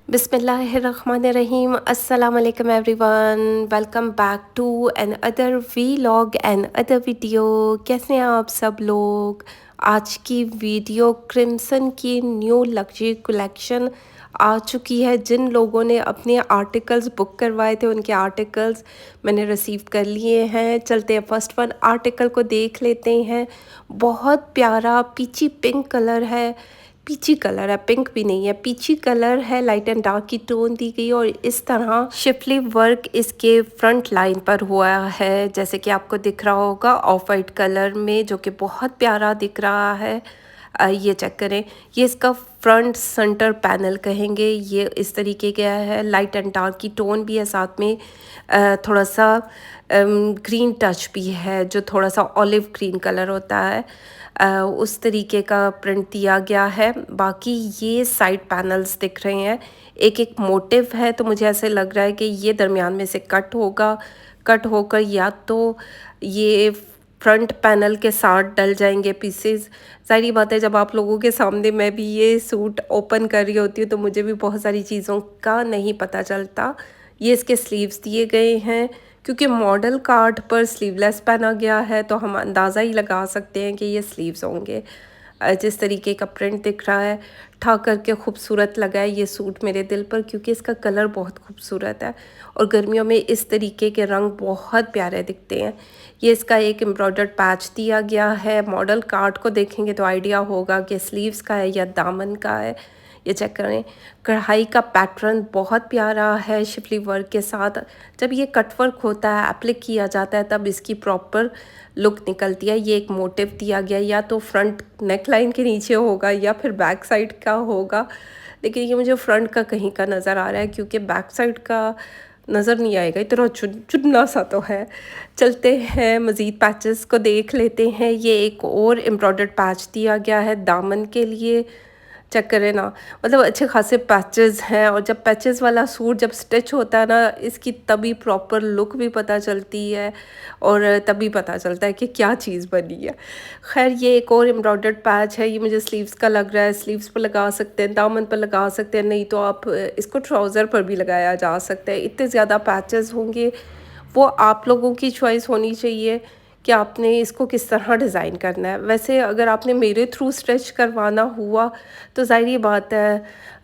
बिस्मिल्लाहिर्रहमानिर्रहीम अस्सलाम वालेकुम everyone. Welcome back to another vlog and other video. कैसे हैं आप सब लोग। आज की वीडियो क्रिम्सन की न्यू लग्जरी कलेक्शन आ चुकी है। जिन लोगों ने अपने आर्टिकल्स बुक करवाए थे उनके आर्टिकल्स मैंने रिसीव कर लिए हैं। चलते हैं फर्स्ट वन आर्टिकल को देख लेते हैं। बहुत प्यारा पीची पिंक कलर है। पीची कलर है, पिंक भी नहीं है, पीची कलर है। लाइट एंड डार्क की टोन दी गई और इस तरह शिफली वर्क इसके फ्रंट लाइन पर हुआ है, जैसे कि आपको दिख रहा होगा ऑफ वाइट कलर में, जो कि बहुत प्यारा दिख रहा है। ये चेक करें, ये इसका फ्रंट सेंटर पैनल कहेंगे, ये इस तरीके का है। लाइट एंड डार्क की टोन भी है, साथ में थोड़ा सा ग्रीन टच भी है, जो थोड़ा सा ऑलिव ग्रीन कलर होता है, उस तरीके का प्रिंट दिया गया है। बाकी ये साइड पैनल्स दिख रहे हैं, एक एक मोटिव है, तो मुझे ऐसे लग रहा है कि ये दरमियान में से कट होगा, कट होकर या तो ये फ्रंट पैनल के साथ डल जाएंगे पीसेस। सारी बात है, जब आप लोगों के सामने मैं भी ये सूट ओपन कर रही होती हूँ तो मुझे भी बहुत सारी चीज़ों का नहीं पता चलता। ये इसके स्लीव्स दिए गए हैं, क्योंकि मॉडल कार्ड पर स्लीवलेस पहना गया है तो हम अंदाज़ा ही लगा सकते हैं कि ये स्लीव्स होंगे। जिस तरीके का प्रिंट दिख रहा है, ठा करके खूबसूरत लगा है ये सूट मेरे दिल पर, क्योंकि इसका कलर बहुत खूबसूरत है और गर्मियों में इस तरीके के रंग बहुत प्यारे दिखते हैं। ये इसका एक एम्ब्रॉयडर्ड पैच दिया गया है। मॉडल कार्ड को देखेंगे तो आइडिया होगा कि स्लीव्स का है या दामन का है। ये चेक करें, कढ़ाई का पैटर्न बहुत प्यारा है शिफली वर्क के साथ। जब ये कट वर्क होता है, एप्लिक किया जाता है, तब इसकी प्रॉपर लुक निकलती है। ये एक मोटिव दिया गया, या तो फ्रंट नेक लाइन के नीचे होगा या फिर बैक साइड का होगा, लेकिन ये मुझे फ्रंट का कहीं का नज़र आ रहा है, क्योंकि बैक साइड का नज़र नहीं आएगा, इतना चुनना सा तो है। चलते हैं मज़ीद पैचेस को देख लेते हैं। ये एक और एम्ब्रॉयडर्ड पैच दिया गया है दामन के लिए। चेक करें ना, मतलब अच्छे खासे पैचेस हैं, और जब पैचेस वाला सूट जब स्टिच होता है ना, इसकी तभी प्रॉपर लुक भी पता चलती है और तभी पता चलता है कि क्या चीज़ बनी है। खैर, ये एक और एम्ब्रॉयडर्ड पैच है, ये मुझे स्लीव्स का लग रहा है। स्लीव्स पर लगा सकते हैं, दामन पर लगा सकते हैं, नहीं तो आप इसको ट्राउज़र पर भी लगाया जा सकता है। इतने ज़्यादा पैचेस होंगे, वो आप लोगों की चॉइस होनी चाहिए कि आपने इसको किस तरह डिज़ाइन करना है। वैसे अगर आपने मेरे थ्रू स्टिच करवाना हुआ तो ज़ाहिर बात है,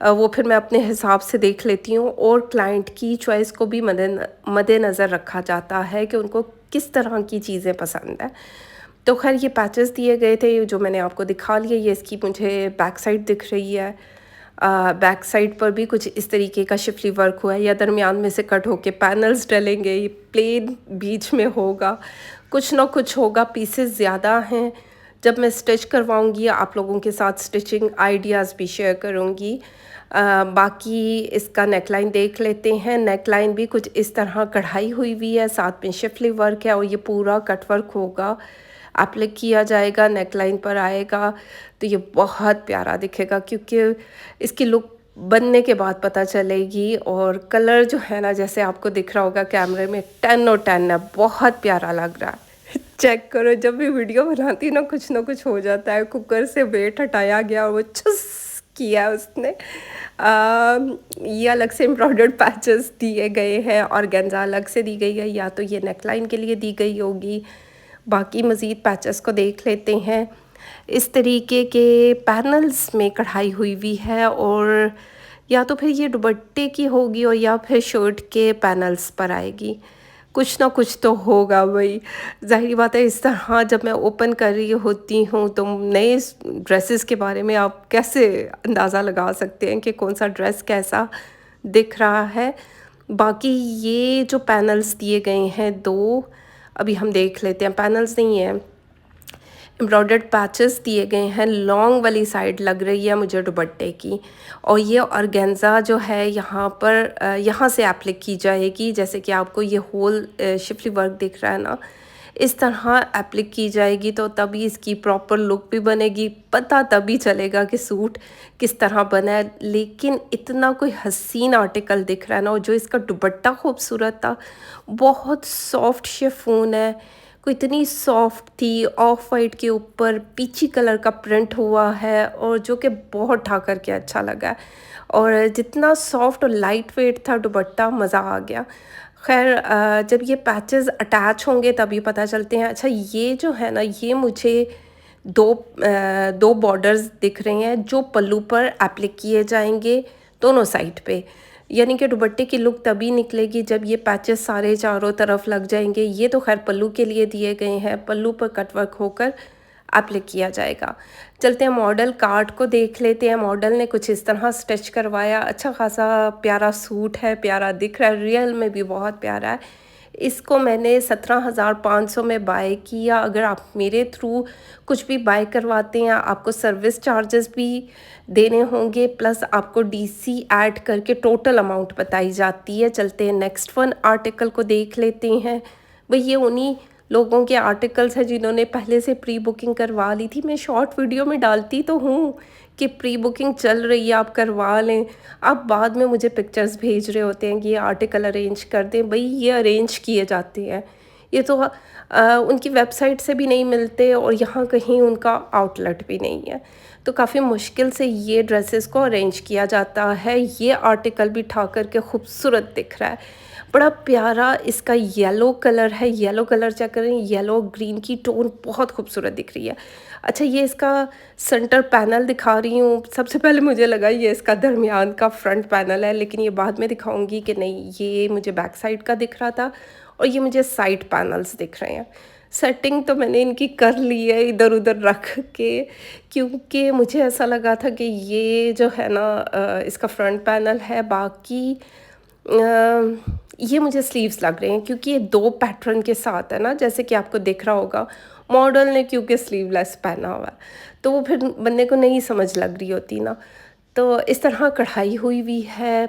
वो फिर मैं अपने हिसाब से देख लेती हूँ, और क्लाइंट की चॉइस को भी मद्देनज़र रखा जाता है कि उनको किस तरह की चीज़ें पसंद है। तो खैर, ये पैचेस दिए गए थे जो मैंने आपको दिखा लिए। ये इसकी मुझे बैक साइड दिख रही है। बैक साइड पर भी कुछ इस तरीके का शिफली वर्क हुआ है, या दरमियान में से कट होके पैनल्स डलेंगे, ये प्लेन बीच में होगा, कुछ ना कुछ होगा। पीसेस ज़्यादा हैं। जब मैं स्टिच करवाऊंगी आप लोगों के साथ स्टिचिंग आइडियाज़ भी शेयर करूंगी। बाकी इसका नेकलाइन देख लेते हैं। नेकलाइन भी कुछ इस तरह कढ़ाई हुई है, साथ में शिफली वर्क है, और ये पूरा कट वर्क होगा, एप्लिक किया जाएगा, नेकलाइन पर आएगा, तो ये बहुत प्यारा दिखेगा, क्योंकि इसकी लुक बनने के बाद पता चलेगी। और कलर जो है ना, जैसे आपको दिख रहा होगा कैमरे में, 10 और 10 है, बहुत प्यारा लग रहा है। चेक करो, जब भी वीडियो बनाती ना कुछ हो जाता है। कुकर से वेट हटाया गया और वो छुस किया उसने। ये अलग से एम्ब्रॉयडर्ड पैचेस दिए गए हैं, और गेंजा अलग से दी गई है, या तो ये नेकलाइन के लिए दी गई होगी। बाकी मज़ीद पैचेस को देख लेते हैं। इस तरीके के पैनल्स में कढ़ाई हुई है, और या तो फिर ये दुपट्टे की होगी और या फिर शर्ट के पैनल्स पर आएगी। कुछ ना कुछ तो होगा भाई। ज़ाहिर बात है, इस तरह जब मैं ओपन कर रही होती हूँ तो नए ड्रेसेस के बारे में आप कैसे अंदाज़ा लगा सकते हैं कि कौन सा ड्रेस कैसा दिख रहा है। बाकी ये जो पैनल्स दिए गए हैं दो, अभी हम देख लेते हैं। पैनल्स नहीं है, एम्ब्रॉयडर्ड पैचेस दिए गए हैं। लॉन्ग वाली साइड लग रही है मुझे दुपट्टे की, और ये ऑर्गेन्जा जो है यहाँ पर यहाँ से एप्लिक की जाएगी। जैसे कि आपको ये होल शिफली वर्क दिख रहा है ना, इस तरह एप्लिक की जाएगी, तो तभी इसकी प्रॉपर लुक भी बनेगी। पता तभी चलेगा कि सूट किस तरह बना है। लेकिन इतना कोई हसीन आर्टिकल दिख रहा है ना, और जो इसका दुपट्टा खूबसूरत था, बहुत सॉफ्ट शिफॉन है, कोई इतनी सॉफ्ट थी, ऑफ वाइट के ऊपर पीची कलर का प्रिंट हुआ है, और जो कि बहुत ठा करके अच्छा लगा है। और जितना सॉफ्ट और लाइट वेट था दुपट्टा, मज़ा आ गया। ख़ैर जब ये पैचेज़ अटैच होंगे तभी पता चलते हैं। अच्छा, ये जो है ना, ये मुझे 2 बॉर्डर्स दिख रहे हैं जो पल्लू पर एप्लिक किए जाएंगे दोनों साइड पे। यानी कि दुपट्टे की लुक तभी निकलेगी जब ये पैचेस सारे चारों तरफ लग जाएंगे। ये तो खैर पल्लू के लिए दिए गए हैं, पल्लू पर कटवर्क होकर एप्लिक किया जाएगा। चलते हैं मॉडल कार्ड को देख लेते हैं। मॉडल ने कुछ इस तरह स्टिच करवाया। अच्छा खासा प्यारा सूट है, प्यारा दिख रहा है, रियल में भी बहुत प्यारा है। इसको मैंने 17,500 में बाय किया। अगर आप मेरे थ्रू कुछ भी बाय करवाते हैं, आपको सर्विस चार्जेस भी देने होंगे, प्लस आपको डीसी ऐड करके टोटल अमाउंट बताई जाती है। चलते हैं नेक्स्ट वन आर्टिकल को देख लेते हैं। भाई ये उन्हीं लोगों के आर्टिकल्स हैं जिन्होंने पहले से प्री बुकिंग करवा ली थी। मैं शॉर्ट वीडियो में डालती तो हूँ कि प्री बुकिंग चल रही है, आप करवा लें। आप बाद में मुझे पिक्चर्स भेज रहे होते हैं कि ये आर्टिकल अरेंज कर दें। भाई ये अरेंज किए जाते हैं, ये तो उनकी वेबसाइट से भी नहीं मिलते और यहाँ कहीं उनका आउटलेट भी नहीं है। तो काफ़ी मुश्किल से ये ड्रेसेस को अरेंज किया जाता है। ये आर्टिकल भी ठा करके खूबसूरत दिख रहा है, बड़ा प्यारा इसका येलो कलर है। येलो कलर चेक करें, येलो ग्रीन की टोन बहुत खूबसूरत दिख रही है। अच्छा, ये इसका सेंटर पैनल दिखा रही हूँ। सबसे पहले मुझे लगा ये इसका दरमियान का फ्रंट पैनल है, लेकिन ये बाद में दिखाऊंगी कि नहीं, ये मुझे बैक साइड का दिख रहा था और ये मुझे साइड पैनल्स दिख रहे हैं। सेटिंग तो मैंने इनकी कर ली है इधर उधर रख के, क्योंकि मुझे ऐसा लगा था कि ये जो है ना इसका फ्रंट पैनल है। बाकी ये मुझे स्लीव्स लग रहे हैं क्योंकि ये 2 पैटर्न के साथ है ना, जैसे कि आपको दिख रहा होगा। मॉडल ने क्योंकि स्लीवलेस पहना हुआ है तो वो फिर बंदे को नहीं समझ लग रही होती ना। तो इस तरह कढ़ाई हुई हुई है,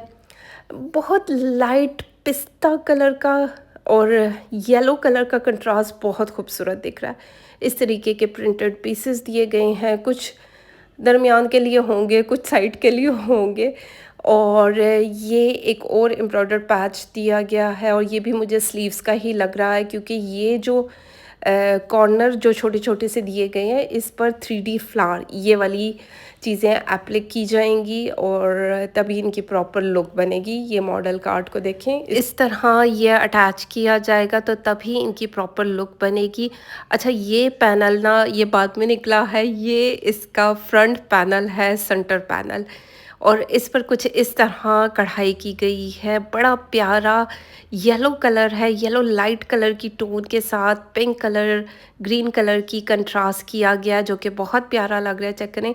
बहुत लाइट पिस्ता कलर का और येलो कलर का कंट्रास्ट बहुत खूबसूरत दिख रहा है। इस तरीके के प्रिंटेड पीसेस दिए गए हैं, कुछ दरमियान के लिए होंगे, कुछ साइड के लिए होंगे। और ये एक और एम्ब्रॉयडर्ड पैच दिया गया है और ये भी मुझे स्लीव्स का ही लग रहा है क्योंकि ये जो कॉर्नर जो छोटे छोटे से दिए गए हैं, इस पर 3D फ्लावर ये वाली चीज़ें एप्लिक की जाएंगी और तभी इनकी प्रॉपर लुक बनेगी। ये मॉडल कार्ड को देखें, इस तरह ये अटैच किया जाएगा तो तभी इनकी प्रॉपर लुक बनेगी। अच्छा, ये पैनल ना ये बाद में निकला है, ये इसका फ्रंट पैनल है, सेंटर पैनल, और इस पर कुछ इस तरह कढ़ाई की गई है। बड़ा प्यारा येलो कलर है, येलो लाइट कलर की टोन के साथ पिंक कलर, ग्रीन कलर की कंट्रास्ट किया गया जो कि बहुत प्यारा लग रहा है। चेक करें,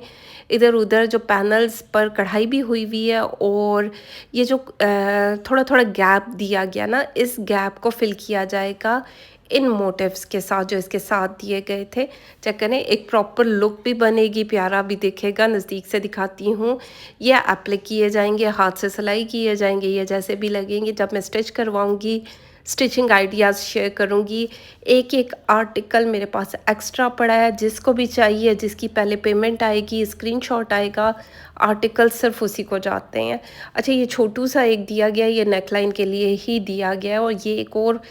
इधर उधर जो पैनल्स पर कढ़ाई भी हुई हुई है और ये जो थोड़ा थोड़ा गैप दिया गया ना, इस गैप को फिल किया जाएगा इन मोटिव्स के साथ जो इसके साथ दिए गए थे। चेक करें, एक प्रॉपर लुक भी बनेगी, प्यारा भी दिखेगा। नज़दीक से दिखाती हूँ, ये एप्लिक किए जाएंगे, हाथ से सिलाई किए जाएंगे, ये जैसे भी लगेंगे। जब मैं स्टिच करवाऊँगी, स्टिचिंग आइडियाज़ शेयर करूँगी। एक एक आर्टिकल मेरे पास एक्स्ट्रा पड़ा है, जिसको भी चाहिए, जिसकी पहले पेमेंट आएगी, स्क्रीनशॉट आएगा, आर्टिकल सिर्फ उसी को जाते हैं। अच्छा, ये छोटू सा एक दिया गया, ये नेकलाइन के लिए ही दिया गया है और ये एक और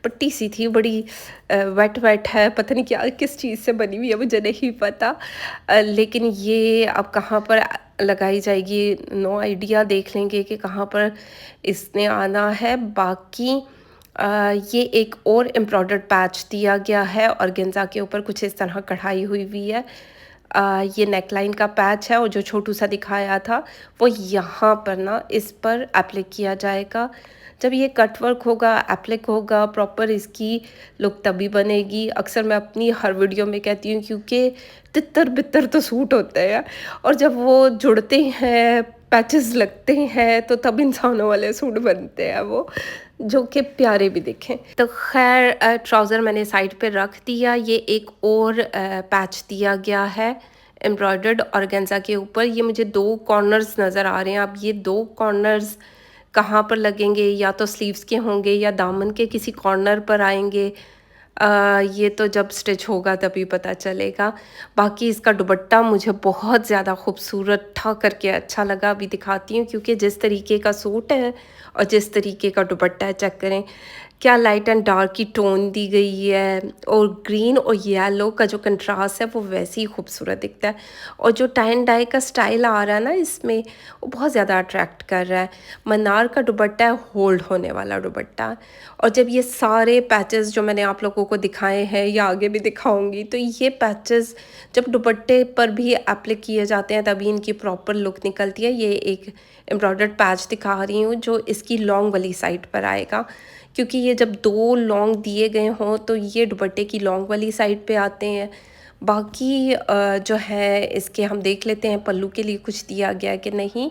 पट्टी सी थी, बड़ी वेट वेट है, पता नहीं क्या किस चीज़ से बनी हुई है, मुझे नहीं पता। लेकिन ये अब कहाँ पर लगाई जाएगी, नो आइडिया। देख लेंगे कि कहाँ पर इसने आना है। बाकी ये एक और एम्ब्रॉयडर्ड पैच दिया गया है और गेंजा के ऊपर कुछ इस तरह कढ़ाई हुई हुई है। ये नेकलाइन का पैच है और जो छोटू सा दिखाया था वो यहाँ पर ना इस पर एप्लिक किया जाएगा। जब ये कट वर्क होगा, एप्लिक होगा प्रॉपर, इसकी लुक तभी बनेगी। अक्सर मैं अपनी हर वीडियो में कहती हूँ क्योंकि तितर बितर तो सूट होते हैं और जब वो जुड़ते हैं, पैचेस लगते हैं, तो तब इंसानों वाले सूट बनते हैं वो, जो कि प्यारे भी दिखें। तो खैर ट्राउज़र मैंने साइड पे रख दिया। ये एक और पैच दिया गया है एम्ब्रॉयडर्ड ऑर्गेन्जा के ऊपर। ये मुझे 2 कॉर्नर्स नज़र आ रहे हैं। अब ये 2 कॉर्नर्स कहाँ पर लगेंगे, या तो स्लीव्स के होंगे या दामन के किसी कॉर्नर पर आएंगे। ये तो जब स्टिच होगा तभी पता चलेगा। बाकी इसका दुपट्टा मुझे बहुत ज़्यादा खूबसूरत ठा करके अच्छा लगा। अभी दिखाती हूँ, क्योंकि जिस तरीके का सूट है और जिस तरीके का दुपट्टा है, चेक करें क्या लाइट एंड डार्क की टोन दी गई है, और ग्रीन और येलो का जो कंट्रास्ट है वो वैसे ही खूबसूरत दिखता है। और जो टाई एंड डाई का स्टाइल आ रहा है ना इसमें, वो बहुत ज़्यादा अट्रैक्ट कर रहा है। मन्नार का दुपट्टा है, होल्ड होने वाला दुपट्टा। और जब ये सारे पैचेस जो मैंने आप लोगों को दिखाए हैं या आगे भी दिखाऊंगी, तो ये पैचेस जब दुपट्टे पर भी एप्लिक किए जाते हैं तभी इनकी प्रॉपर लुक निकलती है। ये एक एम्ब्रॉयडर्ड पैच दिखा रही हूँ जो इसकी लॉन्ग वाली साइड पर आएगा, क्योंकि ये जब दो लॉन्ग दिए गए हों तो ये दुपट्टे की लॉन्ग वाली साइड पे आते हैं। बाकी जो है इसके हम देख लेते हैं पल्लू के लिए कुछ दिया गया कि नहीं।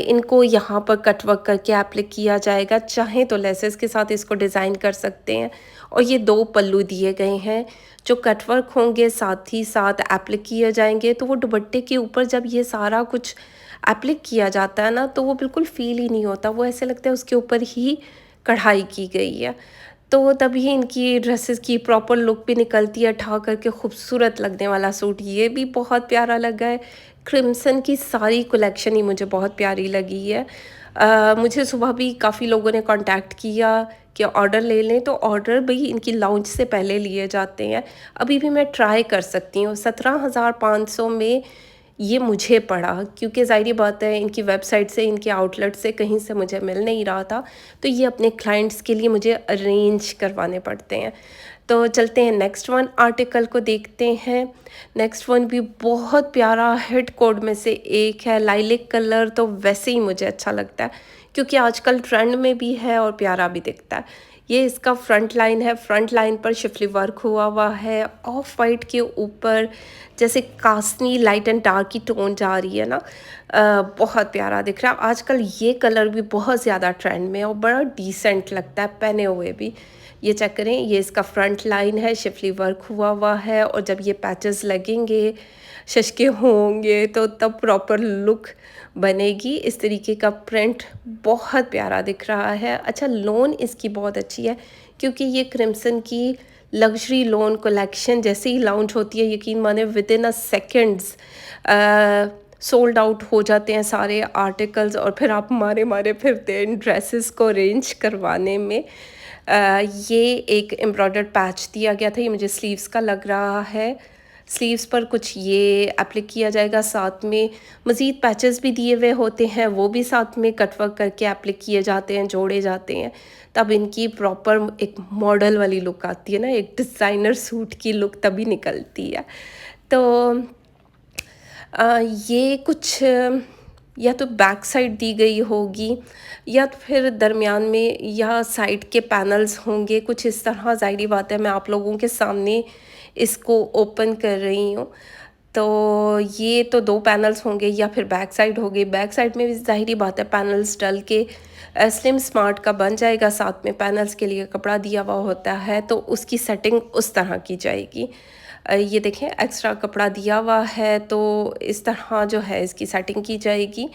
इनको यहाँ पर कट वर्क करके एप्लिक किया जाएगा, चाहें तो लेसेस के साथ इसको डिज़ाइन कर सकते हैं। और ये दो पल्लू दिए गए हैं जो कट वर्क होंगे, साथ ही साथ एप्लिक किए जाएंगे। तो वो दुपट्टे के ऊपर जब ये सारा कुछ एप्लिक किया जाता है ना, तो वो बिल्कुल फील ही नहीं होता, वो ऐसे लगता है उसके ऊपर ही कढ़ाई की गई है। तो तभी इनकी ड्रेसेस की प्रॉपर लुक भी निकलती है, ठा करके खूबसूरत लगने वाला सूट ये भी बहुत प्यारा लगा है। क्रिम्सन की सारी कलेक्शन ही मुझे बहुत प्यारी लगी है। मुझे सुबह भी काफ़ी लोगों ने कांटेक्ट किया कि ऑर्डर ले लें, तो ऑर्डर भी इनकी लॉन्च से पहले लिए जाते हैं। अभी भी मैं ट्राई कर सकती हूँ। 17,500 में ये मुझे पड़ा, क्योंकि ज़ाहिर बात है इनकी वेबसाइट से, इनके आउटलेट से कहीं से मुझे मिल नहीं रहा था, तो ये अपने क्लाइंट्स के लिए मुझे अरेंज करवाने पड़ते हैं। तो चलते हैं नेक्स्ट वन आर्टिकल को देखते हैं। नेक्स्ट वन भी बहुत प्यारा हिट कोड में से एक है। लाइलिक कलर तो वैसे ही मुझे अच्छा लगता है, क्योंकि आजकल ट्रेंड में भी है और प्यारा भी दिखता है। ये इसका फ्रंट लाइन है, फ्रंट लाइन पर शिफली वर्क हुआ हुआ है। ऑफ वाइट के ऊपर जैसे कास्नी लाइट एंड डार्क की टोन जा रही है ना, बहुत प्यारा दिख रहा है। आजकल ये कलर भी बहुत ज़्यादा ट्रेंड में है और बड़ा डिसेंट लगता है पहने हुए भी। ये चेक करें, ये इसका फ्रंट लाइन है, शिफली वर्क हुआ हुआ है, और जब ये पैचेस लगेंगे, शशके होंगे, तो तब प्रॉपर लुक बनेगी। इस तरीके का प्रिंट बहुत प्यारा दिख रहा है। अच्छा, लोन इसकी बहुत अच्छी है, क्योंकि ये क्रिम्सन की लग्जरी लोन कलेक्शन जैसे ही लॉन्च होती है, यकीन माने with in a seconds sold out हो जाते हैं सारे आर्टिकल्स, और फिर आप मारे मारे फिरते हैं इन ड्रेसेस को अरेंज करवाने में। ये एक एम्ब्रॉयडर्ड पैच दिया गया था, ये मुझे स्लीव्स का लग रहा है। स्लीव्स पर कुछ ये एप्लिक किया जाएगा, साथ में मज़ीद पैचेस भी दिए हुए होते हैं, वो भी साथ में कटवर्क करके एप्लिक किए जाते हैं, जोड़े जाते हैं। तब इनकी प्रॉपर एक मॉडल वाली लुक आती है ना, एक डिज़ाइनर सूट की लुक तभी निकलती है। तो ये कुछ या तो बैक साइड दी गई होगी, या तो फिर दरमियान में या साइड के पैनल्स होंगे, कुछ इस तरह। ज़ाहिर बात है मैं आप लोगों के सामने इसको ओपन कर रही हूँ, तो ये तो दो पैनल्स होंगे या फिर बैक साइड होगी। बैक साइड में भी ज़ाहिर बात है पैनल्स डल के स्लिम स्मार्ट का बन जाएगा, साथ में पैनल्स के लिए कपड़ा दिया हुआ होता है, तो उसकी सेटिंग उस तरह की जाएगी। ये देखें एक्स्ट्रा कपड़ा दिया हुआ है, तो इस तरह जो है इसकी सेटिंग की जाएगी।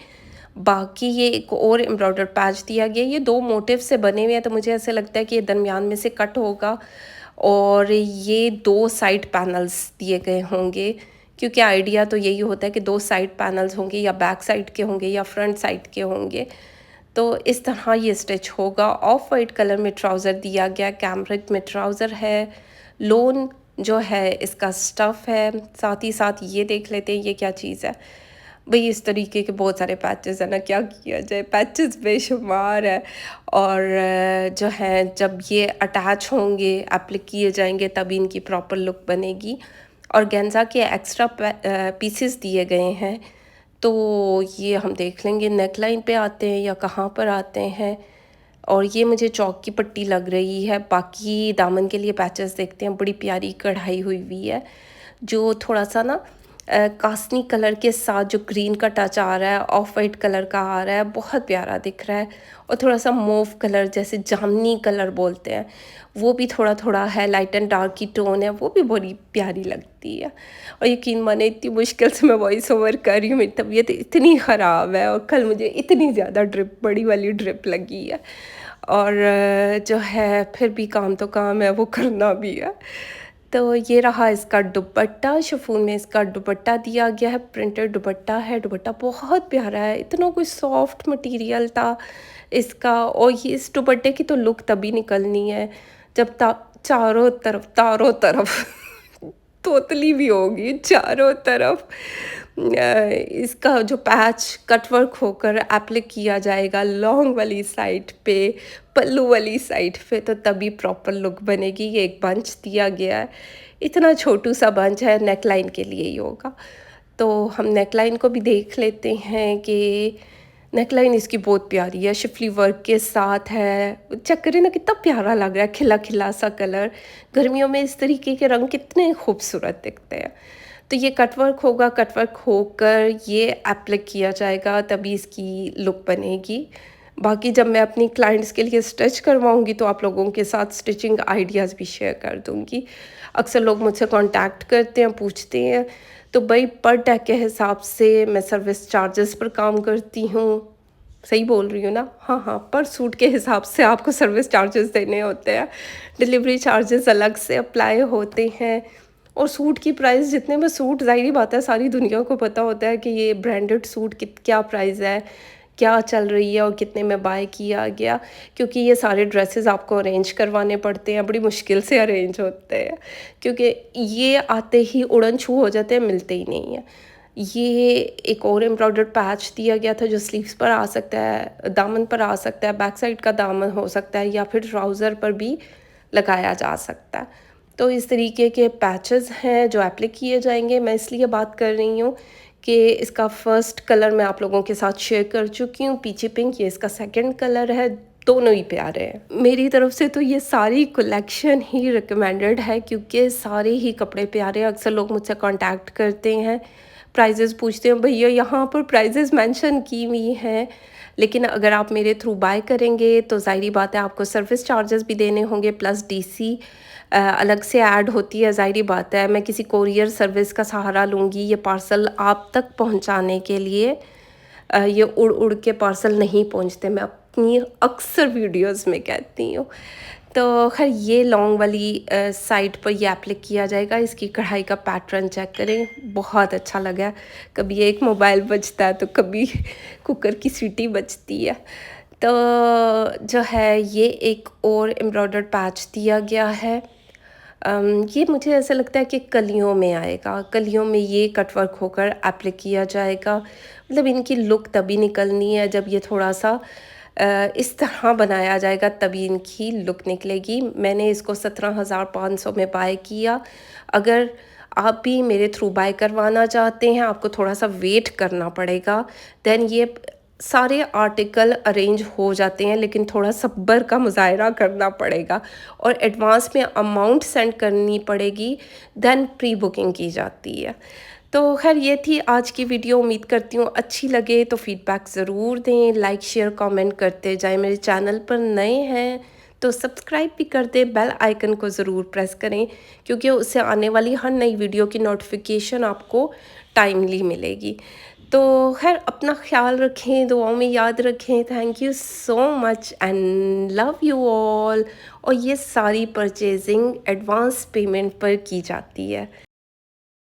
बाकी ये एक और एम्ब्रॉयडर्ड पैच दिया गया, ये दो मोटिव से बने हुए हैं, तो मुझे ऐसे लगता है कि ये दरमियान में से कट होगा, और ये दो साइड पैनल्स दिए गए होंगे, क्योंकि आइडिया तो यही होता है कि दो साइड पैनल्स होंगे, या बैक साइड के होंगे या फ्रंट साइड के होंगे। तो इस तरह ये स्टिच होगा। ऑफ वाइट कलर में ट्राउज़र दिया गया, कैमरिक में ट्राउज़र है, लोन जो है इसका स्टफ़ है। साथ ही साथ ये देख लेते हैं ये क्या चीज़ है। भाई इस तरीके के बहुत सारे पैचेस हैं ना, क्या किया जाए, पैचेस बेशुमार है। और जो है जब ये अटैच होंगे, एप्लिक किए जाएंगे, तभी इनकी प्रॉपर लुक बनेगी। और गेंजा के एक्स्ट्रा पीसेस दिए गए हैं, तो ये हम देख लेंगे नेक लाइन पे आते हैं या कहाँ पर आते हैं। और ये मुझे चौक की पट्टी लग रही है। बाकी दामन के लिए पैचेस देखते हैं, बड़ी प्यारी कढ़ाई हुई हुई है, जो थोड़ा सा ना कास्नी कलर के साथ जो ग्रीन का टच आ रहा है, ऑफ वाइट कलर का आ रहा है, बहुत प्यारा दिख रहा है। और थोड़ा सा मूव कलर जैसे जामनी कलर बोलते हैं, वो भी थोड़ा थोड़ा है, लाइट एंड डार्क की टोन है, वो भी बड़ी प्यारी लगती है। और यकीन माने इतनी मुश्किल से मैं वॉइस ओवर कर रही हूँ, मेरी तबीयत इतनी ख़राब है और कल मुझे इतनी ज़्यादा ड्रिप, बड़ी वाली ड्रिप लगी है। और जो है फिर भी काम तो काम है, वो करना भी है। तो ये रहा इसका दुपट्टा, शिफॉन में इसका दुपट्टा दिया गया है, प्रिंटेड दुपट्टा है। दुपट्टा बहुत प्यारा है, इतना कोई सॉफ्ट मटेरियल था इसका। और ये इस दुपट्टे की तो लुक तभी निकलनी है जब चारों तरफ, तारों तरफ तोतली भी होगी चारों तरफ। इसका जो पैच कटवर्क होकर एप्लिक किया जाएगा लॉन्ग वाली साइड पे, पल्लू वाली साइड पे, तो तभी प्रॉपर लुक बनेगी। ये एक बंच दिया गया है, इतना छोटू सा बंच है, नेक लाइन के लिए ही होगा। तो हम नेक लाइन को भी देख लेते हैं कि नेकलाइन इसकी बहुत प्यारी है, शिफली वर्क के साथ है। चेक करें ना कितना प्यारा लग रहा है, खिला खिला सा कलर। गर्मियों में इस तरीके के रंग कितने खूबसूरत दिखते हैं। तो ये कटवर्क होगा, कटवर्क होकर ये एप्लिक किया जाएगा तभी इसकी लुक बनेगी। बाकी जब मैं अपनी क्लाइंट्स के लिए स्टिच करवाऊंगी तो आप लोगों के साथ स्टिचिंग आइडियाज़ भी शेयर कर दूंगी। अक्सर लोग मुझसे कांटेक्ट करते हैं, पूछते हैं, तो भाई पर टैग के हिसाब से मैं सर्विस चार्जेस पर काम करती हूँ। सही बोल रही हूँ ना? हाँ हाँ, पर सूट के हिसाब से आपको सर्विस चार्जेस देने होते हैं, डिलीवरी चार्जेस अलग से अप्लाई होते हैं। और सूट की प्राइस, जितने में सूट, ज़ाहिर बात है सारी दुनिया को पता होता है कि ये ब्रांडेड सूट क्या प्राइस है, क्या चल रही है और कितने में बाय किया गया। क्योंकि ये सारे ड्रेसेस आपको अरेंज करवाने पड़ते हैं, बड़ी मुश्किल से अरेंज होते हैं, क्योंकि ये आते ही उड़न छू हो जाते हैं, मिलते ही नहीं है। ये एक और एम्ब्रॉयडर्ड पैच दिया गया था जो स्लीव्स पर आ सकता है, दामन पर आ सकता है, बैक साइड का दामन हो सकता है, या फिर ट्राउज़र पर भी लगाया जा सकता है। तो इस तरीके के पैचेस हैं जो एप्लाई किए जाएंगे। मैं इसलिए बात कर रही हूँ कि इसका फर्स्ट कलर मैं आप लोगों के साथ शेयर कर चुकी हूँ, पीची पिंक। ये इसका सेकंड कलर है, दोनों ही प्यारे हैं। मेरी तरफ से तो ये सारी कलेक्शन ही रिकमेंडेड है, क्योंकि सारे ही कपड़े प्यारे हैं। अक्सर लोग मुझसे कांटेक्ट करते हैं, प्राइजेज़ पूछते हैं, भैया यहाँ पर प्राइजेज़ मेंशन की हुई हैं, लेकिन अगर आप मेरे थ्रू बाय करेंगे तो ज़ाहिर बात है आपको सर्विस चार्जेस भी देने होंगे, प्लस डीसी अलग से ऐड होती है। ज़ाहिर बात है मैं किसी कोरियर सर्विस का सहारा लूँगी ये पार्सल आप तक पहुँचाने के लिए। ये उड़ उड़ के पार्सल नहीं पहुँचते, मैं अपनी अक्सर वीडियोज़ में कहती हूँ। तो खैर ये लॉन्ग वाली साइड पर ये एप्लिक किया जाएगा। इसकी कढ़ाई का पैटर्न चेक करें, बहुत अच्छा लगा। कभी एक मोबाइल बजता है तो कभी कुकर की सीटी बजती है। तो जो है ये एक और एम्ब्रॉयडर्ड पैच दिया गया है। ये मुझे ऐसा लगता है कि कलियों में आएगा, कलियों में ये कटवर्क होकर एप्लिक किया जाएगा। मतलब इनकी लुक तभी निकलनी है जब ये थोड़ा सा इस तरह बनाया जाएगा, तभी इनकी लुक निकलेगी। मैंने इसको 17,500 में बाय किया। अगर आप भी मेरे थ्रू बाय करवाना चाहते हैं, आपको थोड़ा सा वेट करना पड़ेगा, देन ये सारे आर्टिकल अरेंज हो जाते हैं, लेकिन थोड़ा सब्र का मुज़ाहरा करना पड़ेगा और एडवांस में अमाउंट सेंड करनी पड़ेगी, देन प्री बुकिंग की जाती है। तो खैर ये थी आज की वीडियो। उम्मीद करती हूँ अच्छी लगे तो फीडबैक ज़रूर दें, लाइक शेयर कमेंट करते जाएं। मेरे चैनल पर नए हैं तो सब्सक्राइब भी कर दें, बेल आइकन को ज़रूर प्रेस करें, क्योंकि उससे आने वाली हर नई वीडियो की नोटिफिकेशन आपको टाइमली मिलेगी। तो खैर अपना ख्याल रखें, दुआओं में याद रखें। Thank you so much and love you all. और ये सारी परचेजिंग एडवांस पेमेंट पर की जाती है।